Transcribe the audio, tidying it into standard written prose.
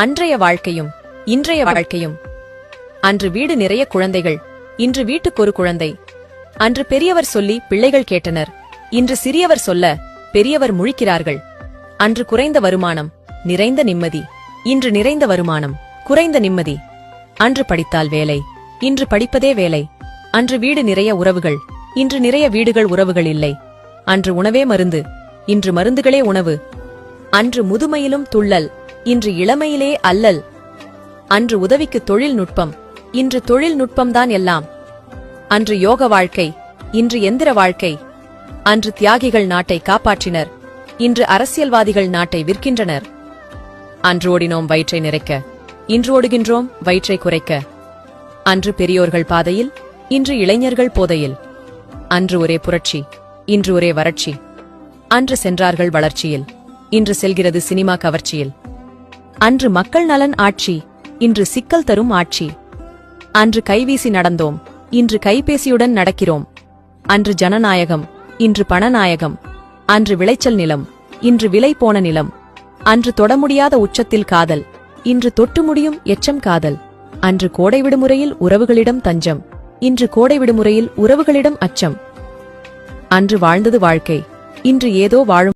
அன்றைய வாழ்க்கையும் இன்றைய வாழ்க்கையும். அன்று வீடு நிறைய குழந்தைகள், இன்று வீட்டுக்கொரு குழந்தை. அன்று பெரியவர் சொல்லி பிள்ளைகள் கேட்டனர், இன்று சிறியவர் சொல்ல பெரியவர் முழிக்கிறார்கள். அன்று குறைந்த வருமானம், நிறைந்த நிம்மதி. இன்று நிறைந்த வருமானம், குறைந்த நிம்மதி. அன்று படித்தால் வேலை, இன்று படிப்பதே வேலை. அன்று வீடு நிறைய உறவுகள், இன்று நிறைய வீடுகள் உறவுகள் இல்லை. அன்று உணவே மருந்து, இன்று மருந்துகளே உணவு. அன்று முதுமையிலும் துள்ளல், இன்று இளமையிலே அல்லல். அன்று உதவிக்கு தொழில்நுட்பம், இன்று தொழில்நுட்பம்தான் எல்லாம். அன்று யோக வாழ்க்கை, இன்று எந்திர வாழ்க்கை. அன்று தியாகிகள் நாட்டை காப்பாற்றினர், இன்று அரசியல்வாதிகள் நாட்டை விற்கின்றனர். அன்று ஓடினோம் வயிற்றை நிறைக்க, இன்று ஓடுகின்றோம் வயிற்றை குறைக்க. அன்று பெரியோர்கள் பாதையில், இன்று இளைஞர்கள் போதையில். அன்று ஒரே புரட்சி, இன்று ஒரே வறட்சி. அன்று சென்றார்கள் வளர்ச்சியில், இன்று செல்கிறது சினிமா கவர்ச்சியில். அன்று மக்கள் நலன் ஆட்சி, இன்று சிக்கல் தரும் ஆட்சி. அன்று கைவீசி நடந்தோம், இன்று கைபேசியுடன் நடக்கிறோம். அன்று ஜனநாயகம், இன்று பணநாயகம். அன்று விளைச்சல் நிலம், இன்று விலை போன நிலம். அன்று தொட முடியாத உச்சத்தில் காதல், இன்று தொட்டு முடியும் எச்சம் காதல். அன்று கோடை விடுமுறையில் உறவுகளிடம் தஞ்சம், இன்று கோடை விடுமுறையில் உறவுகளிடம் அச்சம். அன்று வாழ்ந்தது வாழ்க்கை, இன்று ஏதோ வாழும்